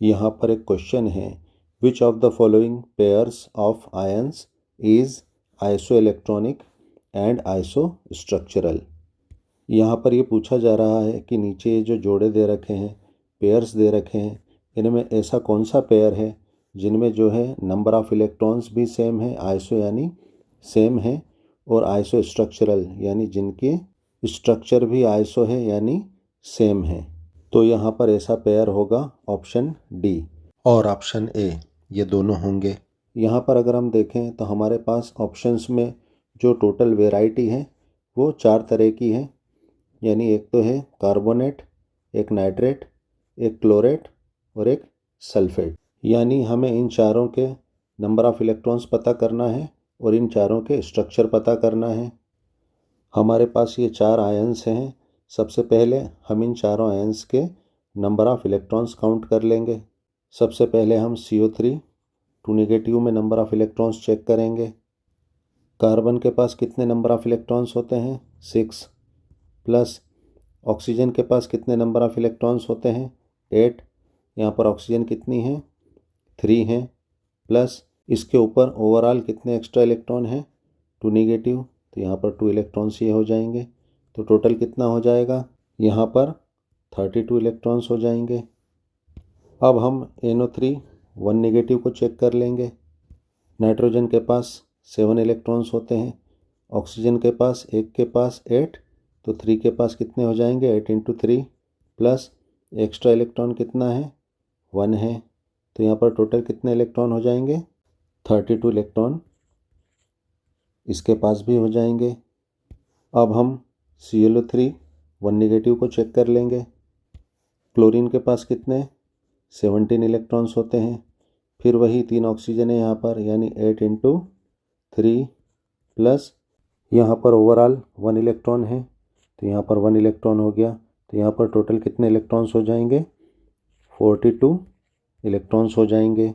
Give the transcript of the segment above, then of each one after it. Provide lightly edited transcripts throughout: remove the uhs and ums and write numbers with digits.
यहाँ पर एक क्वेश्चन है, which of the following pairs of ions is isoelectronic and isostructural. यहाँ पर ये पूछा जा रहा है कि नीचे ये जो जोड़े दे रखे हैं, पेयर्स दे रखे हैं, इनमें ऐसा कौन सा पेयर है जिनमें जो है नंबर ऑफ इलेक्ट्रॉन्स भी सेम है, आइसो यानी सेम है, और आइसो स्ट्रक्चरल यानी जिनके स्ट्रक्चर भी आइसो है यानी सेम है। तो यहाँ पर ऐसा पेयर होगा ऑप्शन डी और ऑप्शन ए, ये दोनों होंगे। यहाँ पर अगर हम देखें तो हमारे पास ऑप्शंस में जो टोटल वेराइटी है वो 4 तरह की है, यानी एक तो है कार्बोनेट, एक नाइट्रेट, एक क्लोरेट और एक सल्फेट। यानी हमें इन चारों के नंबर ऑफ इलेक्ट्रॉन्स पता करना है और इन चारों के स्ट्रक्चर पता करना है। हमारे पास ये 4 आयंस हैं। सबसे पहले हम इन चारों आयंस के नंबर ऑफ इलेक्ट्रॉन्स काउंट कर लेंगे। सबसे पहले हम CO3 2 नेगेटिव में नंबर ऑफ इलेक्ट्रॉन्स चेक करेंगे। कार्बन के पास कितने नंबर ऑफ इलेक्ट्रॉन्स होते हैं, 6, प्लस ऑक्सीजन के पास कितने नंबर ऑफ इलेक्ट्रॉन्स होते हैं, 8। यहाँ पर ऑक्सीजन कितनी है, 3 हैं, प्लस इसके ऊपर ओवरऑल कितने एक्स्ट्रा इलेक्ट्रॉन हैं, 2 नेगेटिव, तो यहाँ पर 2 इलेक्ट्रॉन्स ये हो जाएंगे। तो टोटल कितना हो जाएगा, यहाँ पर 32 इलेक्ट्रॉन्स हो जाएंगे। अब हम NO3 1 नेगेटिव को चेक कर लेंगे। नाइट्रोजन के पास 7 इलेक्ट्रॉन्स होते हैं, ऑक्सीजन के पास एक के पास 8, तो 3 के पास कितने हो जाएंगे, 8 इंटू 3, प्लस एक्स्ट्रा इलेक्ट्रॉन कितना है, 1 है, तो यहाँ पर टोटल कितने इलेक्ट्रॉन हो जाएंगे, 32 इलेक्ट्रॉन इसके पास भी हो जाएंगे। अब हम ClO3 1 नेगेटिव को चेक कर लेंगे। क्लोरीन के पास कितने 17 इलेक्ट्रॉन्स होते हैं, फिर वही 3 ऑक्सीजन है यहाँ पर, यानी 8 इंटू 3, प्लस यहाँ पर ओवरऑल 1 इलेक्ट्रॉन है, तो यहाँ पर 1 इलेक्ट्रॉन हो गया, तो यहाँ पर टोटल कितने इलेक्ट्रॉन्स हो जाएंगे, 42 इलेक्ट्रॉन्स हो जाएंगे।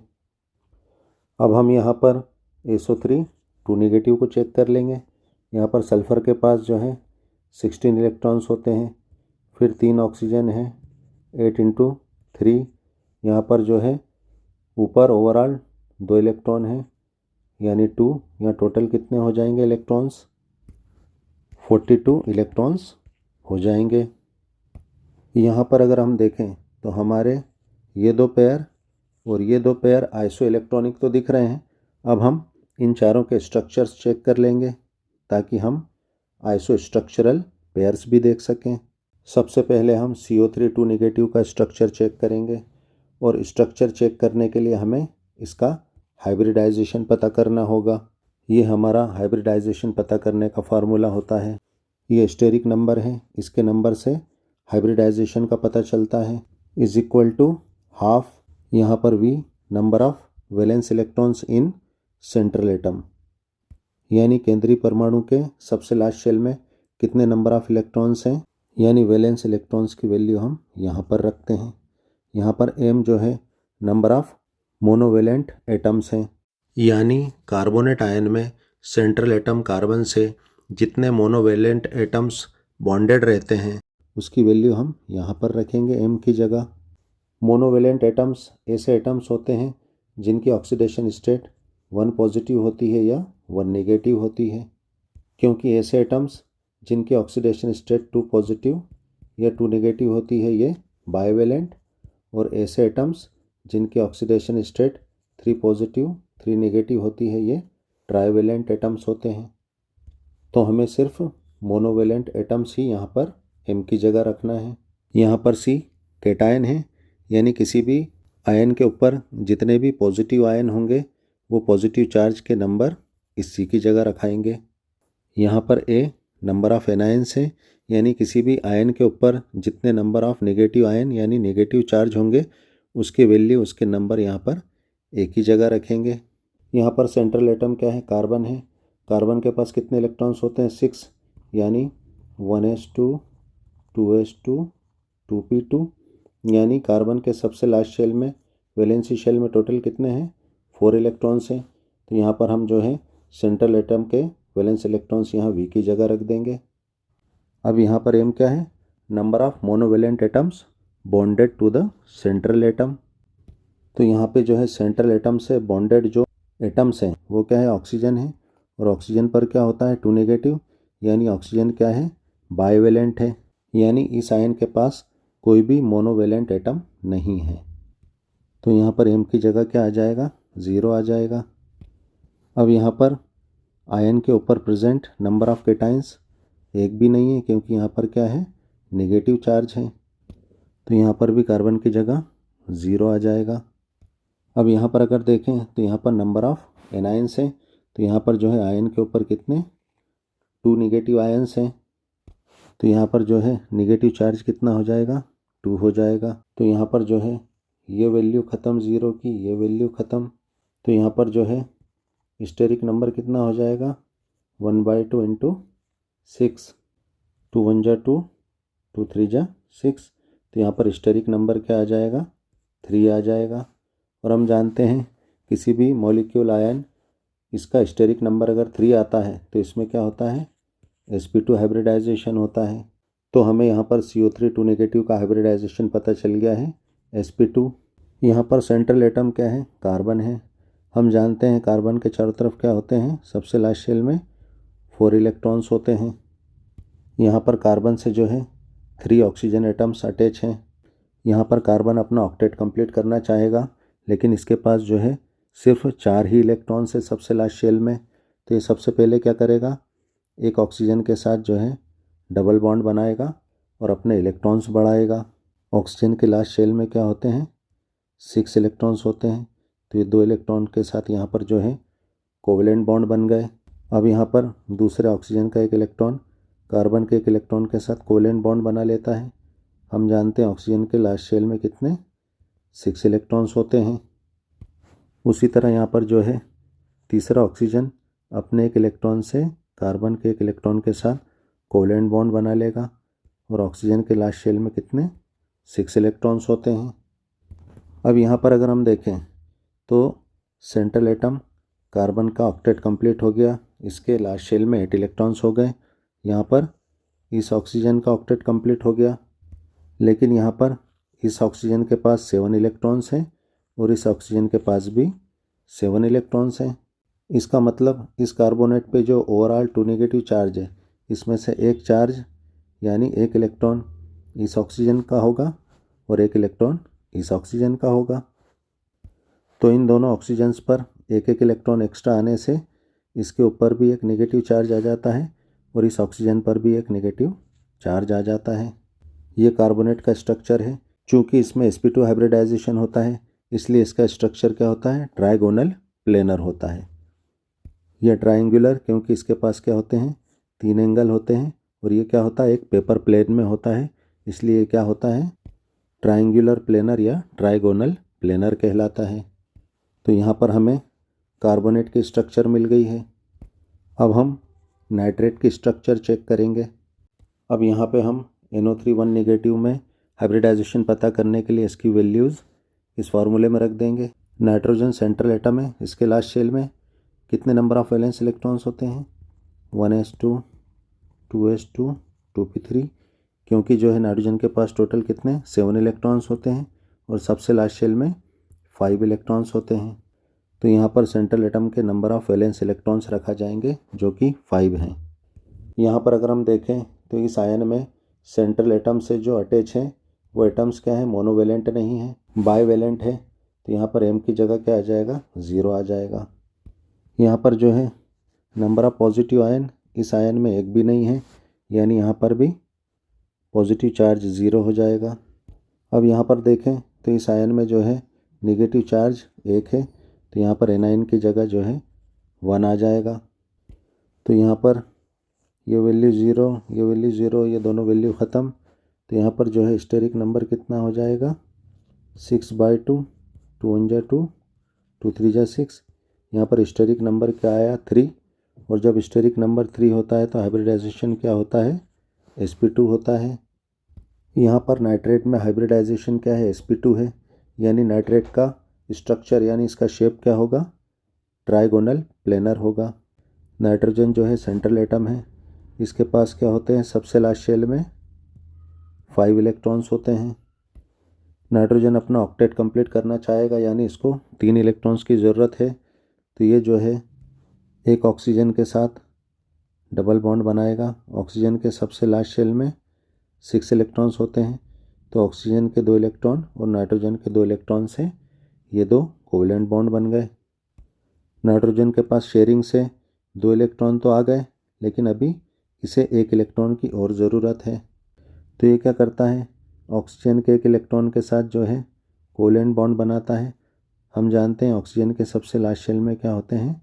अब हम यहाँ पर SO3 2 नेगेटिव को चेक कर लेंगे। यहाँ पर सल्फ़र के पास जो है 16 इलेक्ट्रॉन्स होते हैं, फिर 3 ऑक्सीजन है, 8 इंटू 3, यहाँ पर जो है ऊपर ओवरऑल 2 इलेक्ट्रॉन है, यानी 2, यहाँ टोटल कितने हो जाएंगे इलेक्ट्रॉन्स, 42 इलेक्ट्रॉन्स हो जाएंगे। यहाँ पर अगर हम देखें तो हमारे ये 2 पेयर और ये 2 पेयर आइसो इलेक्ट्रॉनिक तो दिख रहे हैं। अब हम इन चारों के स्ट्रक्चर्स चेक कर लेंगे ताकि हम आइसो स्ट्रक्चरल पेयर्स भी देख सकें। सबसे पहले हम CO3 2 नेगेटिव का स्ट्रक्चर चेक करेंगे, और स्ट्रक्चर चेक करने के लिए हमें इसका हाइब्रिडाइजेशन पता करना होगा। ये हमारा हाइब्रिडाइजेशन पता करने का फार्मूला होता है। ये स्टेरिक नंबर है, इसके नंबर से हाइब्रिडाइजेशन का पता चलता है, इज इक्वल टू हाफ, यहाँ पर V number of valence electrons in central atom, यानी केंद्रीय परमाणु के सबसे लास्ट शेल में कितने नंबर ऑफ इलेक्ट्रॉन्स हैं, यानी वैलेंस इलेक्ट्रॉन्स की वैल्यू हम यहाँ पर रखते हैं। यहाँ पर M जो है नंबर ऑफ मोनोवेलेंट एटम्स हैं, यानी कार्बोनेट आयन में सेंट्रल एटम कार्बन से जितने मोनोवेलेंट एटम्स बॉन्डेड रहते हैं उसकी वैल्यू हम यहाँ पर रखेंगे M की जगह। मोनोवेलेंट एटम्स ऐसे एटम्स होते हैं जिनकी ऑक्सीडेशन स्टेट 1 पॉजिटिव होती है या 1 नेगेटिव होती है, क्योंकि ऐसे एटम्स जिनकी ऑक्सीडेशन स्टेट 2 पॉजिटिव या 2 नेगेटिव होती है ये बाइवेलेंट, और ऐसे एटम्स जिनकी ऑक्सीडेशन स्टेट 3 पॉजिटिव 3 नेगेटिव होती है ये ट्राइवेलेंट एटम्स होते हैं। तो हमें सिर्फ मोनोवेलेंट एटम्स ही यहाँ पर M की जगह रखना है। यहाँ पर C कैटायन है, यानी किसी भी आयन के ऊपर जितने भी पॉजिटिव आयन होंगे वो पॉजिटिव चार्ज के नंबर इस C की जगह रखाएंगे। यहाँ पर A नंबर ऑफ एनायंस है, यानी किसी भी आयन के ऊपर जितने नंबर ऑफ नेगेटिव आयन यानी नेगेटिव चार्ज होंगे उसके वैल्यू उसके नंबर यहाँ पर एक ही जगह रखेंगे। यहाँ पर सेंट्रल एटम क्या है, कार्बन है। कार्बन के पास कितने इलेक्ट्रॉन्स होते हैं, 6, यानी 1s2 2s2 2p2, यानी कार्बन के सबसे लास्ट शेल में वैलेंसी शेल में टोटल कितने हैं, 4 इलेक्ट्रॉन्स हैं। तो यहाँ पर हम जो है सेंट्रल एटम के वैलेंस इलेक्ट्रॉन्स यहाँ V की जगह रख देंगे। अब यहाँ पर M क्या है, number of monovalent atoms bonded to the central atom. तो यहाँ पे जो है सेंट्रल एटम से बॉन्डेड जो एटम्स हैं वो क्या है, ऑक्सीजन है, और ऑक्सीजन पर क्या होता है, 2 नेगेटिव, यानी ऑक्सीजन क्या है, बाइवेलेंट है, यानी इस आयन के पास कोई भी मोनोवेलेंट एटम नहीं है। तो यहाँ पर m की जगह क्या आ जाएगा, 0 आ जाएगा। अब यहाँ पर आयन के ऊपर प्रेजेंट नंबर ऑफ केटाइंस एक भी नहीं है, क्योंकि यहाँ पर क्या है, नेगेटिव चार्ज है। तो यहाँ पर भी कार्बन की जगह 0 आ जाएगा। अब यहाँ पर अगर देखें तो यहाँ पर नंबर ऑफ एनायंस हैं, तो यहाँ पर जो है आयन के ऊपर कितने, 2 नेगेटिव आयंस हैं। तो यहाँ पर जो है नेगेटिव चार्ज कितना हो जाएगा, 2 हो जाएगा। तो यहाँ पर जो है ये वैल्यू ख़त्म 0 की, ये वैल्यू ख़त्म। तो यहाँ पर जो है स्टेरिक नंबर कितना हो जाएगा, 1/2 इंटू 6, 2 1 जा 2, 2 3 जा 6। तो यहाँ पर स्टेरिक नंबर क्या आ जाएगा, 3 आ जाएगा। और हम जानते हैं किसी भी मॉलिक्यूल आयन, इसका स्टेरिक नंबर अगर 3 आता है तो इसमें क्या होता है, sp2 हाइब्रिडाइजेशन होता है। तो हमें यहाँ पर CO3 2 नेगेटिव का हाइब्रिडाइजेशन पता चल गया है, sp2। यहाँ पर सेंट्रल एटम क्या है, कार्बन है। हम जानते हैं कार्बन के चारों तरफ क्या होते हैं, सबसे लास्ट शेल में 4 इलेक्ट्रॉन्स होते हैं। यहाँ पर कार्बन से जो है 3 ऑक्सीजन एटम्स अटैच हैं। यहाँ पर कार्बन अपना ऑक्टेट कंप्लीट करना चाहेगा, लेकिन इसके पास जो है सिर्फ 4 ही इलेक्ट्रॉन्स है सबसे लास्ट शेल में। तो ये सबसे पहले क्या करेगा, एक ऑक्सीजन के साथ जो है डबल बॉन्ड बनाएगा और अपने इलेक्ट्रॉन्स बढ़ाएगा। ऑक्सीजन के लास्ट शेल में क्या होते हैं, 6 इलेक्ट्रॉन्स होते हैं। तो ये 2 इलेक्ट्रॉन के साथ यहाँ पर जो है कोवेलेंट बॉन्ड बन गए। अब यहाँ पर दूसरे ऑक्सीजन का एक इलेक्ट्रॉन कार्बन के एक इलेक्ट्रॉन के साथ कोवेलेंट बॉन्ड बना लेता है। हम जानते हैं ऑक्सीजन के लास्ट शेल में कितने, 6 इलेक्ट्रॉन्स होते हैं। उसी तरह यहाँ पर जो है तीसरा ऑक्सीजन अपने एक इलेक्ट्रॉन से कार्बन के एक इलेक्ट्रॉन के साथ कोवेलेंट बॉन्ड बना लेगा, और ऑक्सीजन के लास्ट शेल में कितने, 6 इलेक्ट्रॉन्स होते हैं। अब यहाँ पर अगर हम देखें तो सेंट्रल एटम कार्बन का ऑक्टेट कंप्लीट हो गया, इसके लास्ट शेल में 8 इलेक्ट्रॉन्स हो गए। यहाँ पर इस ऑक्सीजन का ऑक्टेट कंप्लीट हो गया, लेकिन यहाँ पर इस ऑक्सीजन के पास 7 इलेक्ट्रॉन्स हैं और इस ऑक्सीजन के पास भी 7 इलेक्ट्रॉन्स हैं। इसका मतलब इस कार्बोनेट पे जो ओवरऑल 2 नेगेटिव चार्ज है, इसमें से एक चार्ज यानी एक इलेक्ट्रॉन इस ऑक्सीजन का होगा और एक इलेक्ट्रॉन इस ऑक्सीजन का होगा। तो इन दोनों ऑक्सीजन्स पर एक एक इलेक्ट्रॉन एक्स्ट्रा आने से इसके ऊपर भी एक नेगेटिव चार्ज आ जाता है और इस ऑक्सीजन पर भी एक नेगेटिव चार्ज आ जाता है। ये कार्बोनेट का स्ट्रक्चर है। चूँकि इसमें sp2 हाइब्रिडाइजेशन होता है, इसलिए इसका स्ट्रक्चर क्या होता है, ट्राइगोनल प्लेनर होता है। यह ट्राइंगुलर क्योंकि इसके पास क्या होते हैं, 3 एंगल होते हैं, और ये क्या होता है, एक पेपर प्लेन में होता है, इसलिए क्या होता है, ट्राइंगुलर प्लेनर या ट्राइगोनल प्लेनर कहलाता है। तो यहाँ पर हमें कार्बोनेट की स्ट्रक्चर मिल गई है। अब हम नाइट्रेट की स्ट्रक्चर चेक करेंगे। अब यहाँ पे हम NO3 1 नेगेटिव में हाइब्रिडाइजेशन पता करने के लिए इसकी वैल्यूज़ इस फार्मूले में रख देंगे। नाइट्रोजन सेंट्रल एटम है, इसके लास्ट शेल में कितने नंबर ऑफ वैलेंस इलेक्ट्रॉन्स होते हैं, 1s2 2s2 2p3, क्योंकि जो है नाइट्रोजन के पास टोटल कितने 7 इलेक्ट्रॉन्स होते हैं और सबसे लास्ट शेल में 5 इलेक्ट्रॉन्स होते हैं। तो यहाँ पर सेंट्रल एटम के नंबर ऑफ वैलेंस इलेक्ट्रॉन्स रखा जाएंगे जो कि 5 हैं। यहाँ पर अगर हम देखें तो इस आयन में सेंट्रल एटम से जो अटैच हैं वो एटम्स क्या है, मोनोवेलेंट नहीं है, बाइवेलेंट है। तो यहाँ पर m की जगह क्या आ जाएगा, 0 आ जाएगा। यहाँ पर जो है नंबर ऑफ पॉजिटिव आयन इस आयन में एक भी नहीं है, यानी यहाँ पर भी पॉजिटिव चार्ज 0 हो जाएगा। अब यहाँ पर देखें तो इस आयन में जो है नेगेटिव चार्ज 1 है, तो यहाँ पर एनायन की जगह जो है 1 आ जाएगा। तो यहाँ पर ये वैल्यू 0, ये वैल्यू 0, ये दोनों वैल्यू ख़त्म। तो यहाँ पर जो है स्टेरिक नंबर कितना हो जाएगा, 6/2, 2 1 जा 2, 2 3 जा 6। यहाँ पर स्टेरिक नंबर क्या आया, 3, और जब स्टेरिक नंबर 3 होता है तो हाइब्रिडाइजेशन क्या होता है, sp2 होता है। यहाँ पर नाइट्रेट में हाइब्रिडाइजेशन क्या है, sp2 है, यानी नाइट्रेट का स्ट्रक्चर यानी इसका शेप क्या होगा, ट्राइगोनल प्लेनर होगा। नाइट्रोजन जो है सेंट्रल एटम है, इसके पास क्या होते हैं, सबसे लास्ट शेल में 5 इलेक्ट्रॉन्स होते हैं। नाइट्रोजन अपना ऑक्टेट कंप्लीट करना चाहेगा, यानी इसको 3 इलेक्ट्रॉन्स की ज़रूरत है। तो ये जो है एक ऑक्सीजन के साथ डबल बॉन्ड बनाएगा। ऑक्सीजन के सबसे लास्ट शेल में 6 इलेक्ट्रॉन्स होते हैं, तो ऑक्सीजन के 2 इलेक्ट्रॉन और नाइट्रोजन के 2 इलेक्ट्रॉन से ये 2 कोवेलेंट बॉन्ड बन गए। नाइट्रोजन के पास शेयरिंग से 2 इलेक्ट्रॉन तो आ गए, लेकिन अभी इसे 1 इलेक्ट्रॉन की और ज़रूरत है। तो ये क्या करता है, ऑक्सीजन के 1 इलेक्ट्रॉन के साथ जो है कोवेलेंट बॉन्ड बनाता है। हम जानते हैं ऑक्सीजन के सबसे लास्ट शेल में क्या होते हैं,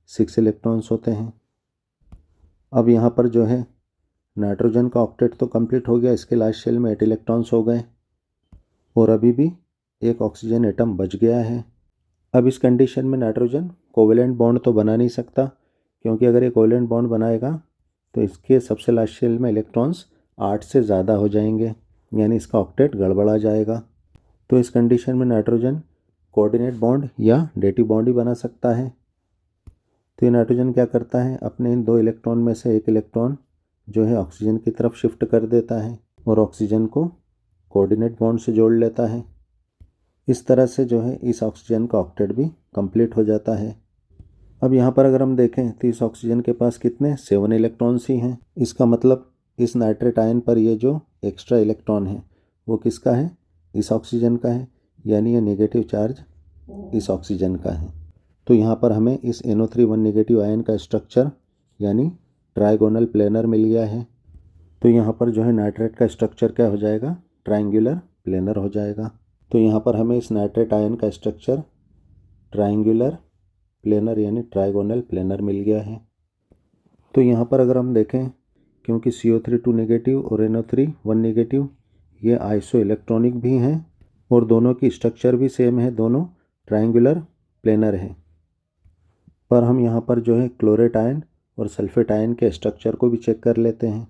6 इलेक्ट्रॉन्स होते हैं। अब यहाँ पर जो है नाइट्रोजन का ऑक्टेट तो कंप्लीट हो गया, इसके लास्ट शेल में 8 इलेक्ट्रॉन्स हो गए और अभी भी एक ऑक्सीजन एटम बच गया है। अब इस कंडीशन में नाइट्रोजन कोवेलेंट बॉन्ड तो बना नहीं सकता, क्योंकि अगर ये कोवेलेंट बॉन्ड बनाएगा तो इसके सबसे लास्ट शेल में इलेक्ट्रॉन्स 8 से ज़्यादा हो जाएंगे, यानी इसका ऑक्टेट गड़बड़ा जाएगा। तो इस कंडीशन में नाइट्रोजन कोऑर्डिनेट बॉन्ड या डेटिव बॉन्ड ही बना सकता है। तो ये नाइट्रोजन क्या करता है, अपने इन 2 इलेक्ट्रॉन में से 1 इलेक्ट्रॉन जो है ऑक्सीजन की तरफ शिफ्ट कर देता है और ऑक्सीजन को कोऑर्डिनेट बॉन्ड से जोड़ लेता है। इस तरह से जो है इस ऑक्सीजन का ऑक्टेट भी कंप्लीट हो जाता है। अब यहाँ पर अगर हम देखें तो इस ऑक्सीजन के पास कितने 7 इलेक्ट्रॉन्स ही हैं। इसका मतलब इस नाइट्रेट आयन पर ये जो एक्स्ट्रा इलेक्ट्रॉन है वो किसका है, इस ऑक्सीजन का है, यानी ये नेगेटिव चार्ज इस ऑक्सीजन का है। तो यहाँ पर हमें इस NO3 1 नेगेटिव आयन का स्ट्रक्चर यानी ट्राइगोनल प्लेनर मिल गया है। तो यहाँ पर जो है नाइट्रेट का स्ट्रक्चर क्या हो जाएगा, ट्रायंगुलर प्लेनर हो जाएगा। तो यहाँ पर हमें इस नाइट्रेट आयन का स्ट्रक्चर ट्रायंगुलर प्लेनर यानी ट्राइगोनल प्लेनर मिल गया है। तो यहाँ पर अगर हम देखें, क्योंकि CO3 2 नेगेटिव और NO3 1 नेगेटिव ये आइसो इलेक्ट्रॉनिक भी हैं और दोनों की स्ट्रक्चर भी सेम है, दोनों ट्रायंगुलर प्लेनर हैं। पर हम यहाँ पर जो है क्लोरेट आयन और सल्फेट आयन के स्ट्रक्चर को भी चेक कर लेते हैं।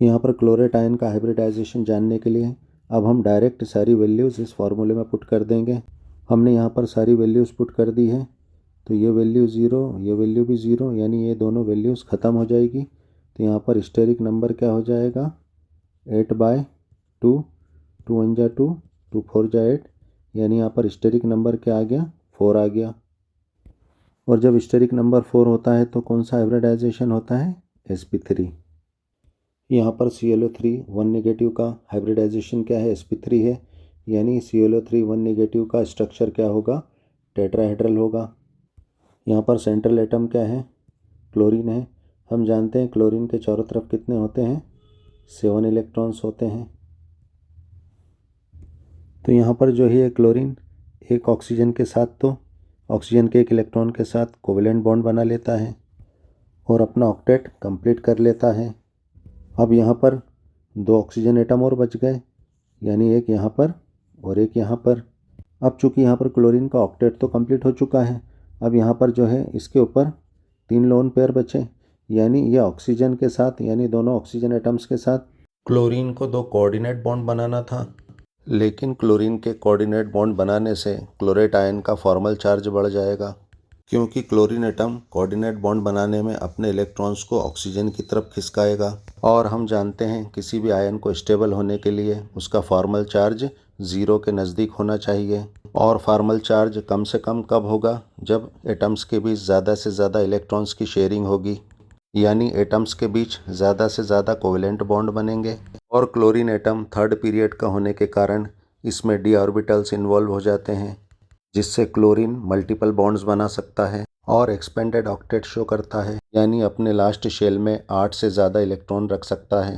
यहाँ पर क्लोरेट आयन का हाइब्रिडाइजेशन जानने के लिए अब हम डायरेक्ट सारी वैल्यूज़ इस फार्मूले में पुट कर देंगे। हमने यहाँ पर सारी वैल्यूज़ पुट कर दी है, तो ये वैल्यू 0, ये वैल्यू भी 0, यानी ये दोनों वैल्यूज़ ख़त्म हो जाएगी। तो यहाँ पर स्टेरिक नंबर क्या हो जाएगा, 8/2, 2 1 जा 2, 2 4 जा 8, यानी यहाँ पर स्टेरिक नंबर क्या आ गया, 4 आ गया। और जब स्टेरिक नंबर 4 होता है तो कौन सा हाइब्रिडाइजेशन होता है, sp3। यहाँ पर ClO3 1 नेगेटिव का हाइब्रिडाइजेशन क्या है, sp3 है, यानी ClO3 1 नेगेटिव का स्ट्रक्चर क्या होगा, टेट्राहेड्रल होगा। यहाँ पर सेंट्रल एटम क्या है, क्लोरीन है। हम जानते हैं क्लोरीन के चारों तरफ कितने होते हैं, 7 इलेक्ट्रॉन्स होते हैं। तो यहाँ पर जो है क्लोरीन एक ऑक्सीजन के साथ तो ऑक्सीजन के 1 इलेक्ट्रॉन के साथ कोवेलेंट बॉन्ड बना लेता है और अपना ऑक्टेट कंप्लीट कर लेता है। अब यहाँ पर 2 ऑक्सीजन एटम और बच गए, यानी एक यहाँ पर और एक यहाँ पर। अब चूँकि यहाँ पर क्लोरीन का ऑक्टेट तो कंप्लीट हो चुका है, अब यहाँ पर जो है इसके ऊपर 3 लोन पेयर बचे, यानी ये ऑक्सीजन के साथ यानी दोनों ऑक्सीजन एटम्स के साथ क्लोरीन को 2 कोऑर्डिनेट बॉन्ड बनाना था। लेकिन क्लोरीन के कोऑर्डिनेट बॉन्ड बनाने से क्लोरेट आयन का फॉर्मल चार्ज बढ़ जाएगा, क्योंकि क्लोरीन एटम कोऑर्डिनेट बॉन्ड बनाने में अपने इलेक्ट्रॉन्स को ऑक्सीजन की तरफ खिसकाएगा। और हम जानते हैं किसी भी आयन को स्टेबल होने के लिए उसका फॉर्मल चार्ज 0 के नज़दीक होना चाहिए। और फॉर्मल चार्ज कम से कम कब होगा, जब एटम्स के बीच ज़्यादा से ज़्यादा इलेक्ट्रॉन्स की शेयरिंग होगी, यानी एटम्स के बीच ज़्यादा से ज़्यादा कोवेलेंट बॉन्ड बनेंगे। और क्लोरीन एटम 3rd पीरियड का होने के कारण इसमें d ऑर्बिटल्स इन्वॉल्व हो जाते हैं, जिससे क्लोरीन मल्टीपल बॉन्ड्स बना सकता है और एक्सपेंडेड ऑक्टेट शो करता है, यानी अपने लास्ट शेल में 8 से ज़्यादा इलेक्ट्रॉन रख सकता है।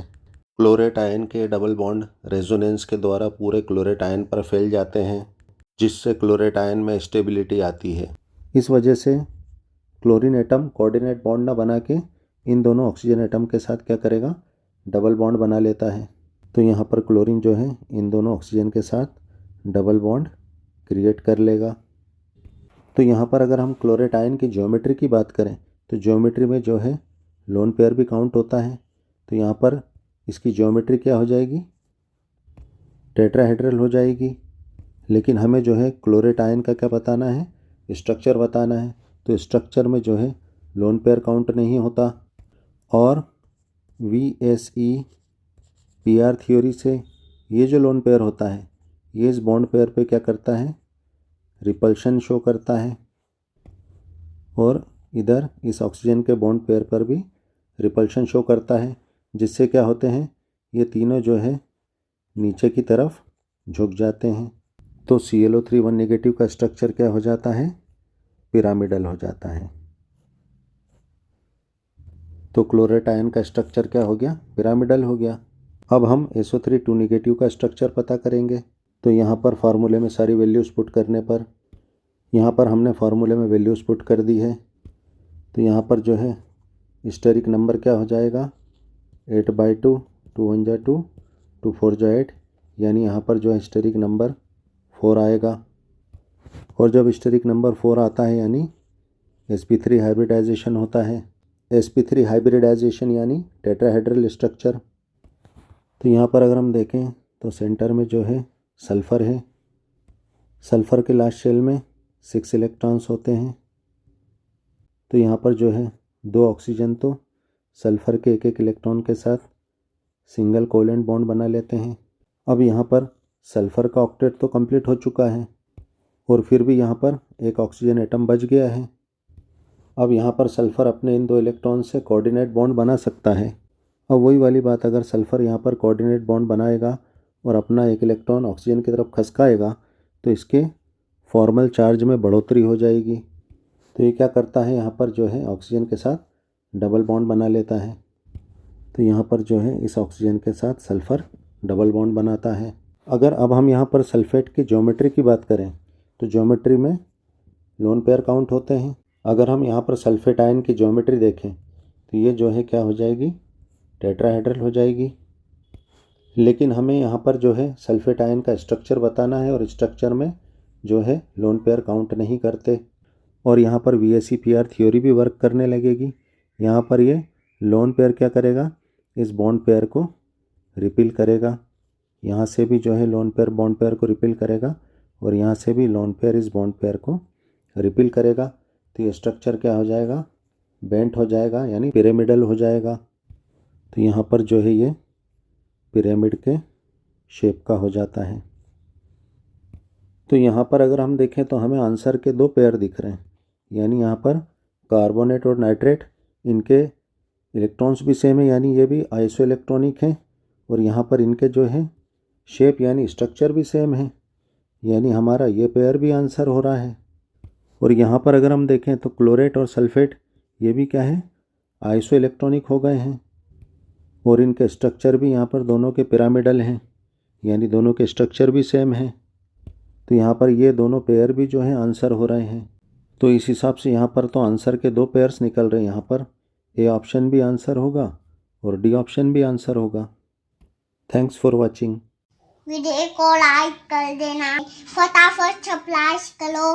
क्लोरेट आयन के डबल बॉन्ड रेजोनेंस के द्वारा पूरे क्लोरेट आयन पर फैल जाते हैं, जिससे क्लोरेट आयन में स्टेबिलिटी आती है। इस वजह से क्लोरीन एटम कोऑर्डिनेट बॉन्ड ना बना के इन दोनों ऑक्सीजन एटम के साथ क्या करेगा, डबल बॉन्ड बना लेता है। तो यहाँ पर क्लोरीन जो है इन दोनों ऑक्सीजन के साथ डबल बॉन्ड क्रिएट कर लेगा। तो यहाँ पर अगर हम क्लोरेट आयन की ज्योमेट्री की बात करें तो ज्योमेट्री में जो है लोन पेयर भी काउंट होता है। तो यहाँ पर इसकी ज्योमेट्री क्या हो जाएगी, टेट्राहेड्रल हो जाएगी। लेकिन हमें जो है क्लोरेट आयन का क्या बताना है, स्ट्रक्चर बताना है। तो स्ट्रक्चर में जो है लोन पेयर काउंट नहीं होता। और VSEPR थ्योरी से ये जो लोन पेयर होता है ये इस बॉन्ड पेयर पे क्या करता है, रिपल्शन शो करता है, और इधर इस ऑक्सीजन के बॉन्ड पेयर पर भी रिपल्शन शो करता है, जिससे क्या होते हैं, ये तीनों जो है नीचे की तरफ झुक जाते हैं। तो ClO3 1 नेगेटिव का स्ट्रक्चर क्या हो जाता है, पिरामिडल हो जाता है। तो क्लोरेट आयन का स्ट्रक्चर क्या हो गया, पिरामिडल हो गया। अब हम SO3 2 नेगेटिव का स्ट्रक्चर पता करेंगे। तो यहाँ पर फार्मूले में सारी वैल्यूज़ पुट करने पर, यहाँ पर हमने फार्मूले में वैल्यूज़ पुट कर दी है। तो यहाँ पर जो है स्टेरिक नंबर क्या हो जाएगा, 8/2, 2 1 जा 2, 2 4 जा 8, यानी यहाँ पर जो है स्टेरिक नंबर 4 आएगा। और जब स्टेरिक नंबर 4 आता है यानी sp3 हाइब्रिडाइजेशन होता है। sp3 हाइब्रिडाइजेशन यानी टेट्राहेड्रल स्ट्रक्चर। तो यहाँ पर अगर हम देखें तो सेंटर में जो है सल्फ़र है, सल्फ़र के लास्ट शेल में 6 इलेक्ट्रॉन्स होते हैं। तो यहाँ पर जो है 2 ऑक्सीजन तो सल्फ़र के एक इलेक्ट्रॉन के साथ सिंगल कोवेलेंट बॉन्ड बना लेते हैं। अब यहाँ पर सल्फ़र का ऑक्टेट तो कंप्लीट हो चुका है, और फिर भी यहाँ पर एक ऑक्सीजन एटम बच गया है। अब यहाँ पर सल्फ़र अपने इन 2 इलेक्ट्रॉन से कोऑर्डिनेट बॉन्ड बना सकता है। अब वही वाली बात, अगर सल्फ़र यहाँ पर कोऑर्डिनेट बॉन्ड बनाएगा और अपना एक इलेक्ट्रॉन ऑक्सीजन की तरफ खसकाएगा तो इसके फॉर्मल चार्ज में बढ़ोतरी हो जाएगी। तो ये क्या करता है, यहाँ पर जो है ऑक्सीजन के साथ डबल बॉन्ड बना लेता है। तो यहाँ पर जो है इस ऑक्सीजन के साथ सल्फ़र डबल बॉन्ड बनाता है। अगर अब हम यहाँ पर सल्फ़ेट की ज्योमेट्री की बात करें तो ज्योमेट्री में लोन पेयर काउंट होते हैं। अगर हम यहाँ पर सल्फ़ेट आयन की ज्योमेट्री देखें तो ये जो है क्या हो जाएगी, टेट्राहेड्रल हो जाएगी। लेकिन हमें यहाँ पर जो है सल्फ़ेट आयन का स्ट्रक्चर बताना है, और स्ट्रक्चर में जो है लोन पेयर काउंट नहीं करते। और यहाँ पर VSEPR थ्योरी भी वर्क करने लगेगी। यहाँ पर ये लोन पेयर क्या करेगा, इस बॉन्ड पेयर को रिपील करेगा। यहाँ से भी जो है लोन पेयर बॉन्ड पेयर को रिपील करेगा, और यहाँ से भी लोन पेयर इस बॉन्ड पेयर को रिपील करेगा। तो ये स्ट्रक्चर क्या हो जाएगा, बेंट हो जाएगा, यानी पिरामिडल हो जाएगा। तो यहाँ पर जो है ये पिरामिड के शेप का हो जाता है। तो यहाँ पर अगर हम देखें तो हमें आंसर के 2 पेयर दिख रहे हैं, यानी यहाँ पर कार्बोनेट और नाइट्रेट, इनके इलेक्ट्रॉन्स भी सेम है, यानी ये भी आइसो इलेक्ट्रॉनिक हैं। और यहाँ पर इनके जो है शेप यानी स्ट्रक्चर भी सेम है, यानी हमारा ये पेयर भी आंसर हो रहा है। और यहाँ पर अगर हम देखें तो क्लोरेट और सल्फ़ेट ये भी क्या है, आइसो इलेक्ट्रॉनिक हो गए हैं, और इनके स्ट्रक्चर भी यहाँ पर दोनों के पिरामिडल हैं, यानी दोनों के स्ट्रक्चर भी सेम हैं। तो यहाँ पर ये दोनों पेयर भी जो हैं आंसर हो रहे हैं। तो इस हिसाब से यहाँ पर तो आंसर के 2 पेयर्स निकल रहे हैं। यहाँ पर ए ऑप्शन भी आंसर होगा और डी ऑप्शन भी आंसर होगा। Thanks for watching. वीडियो को लाइक कर देना, फटाफट सब्सक्राइब करो।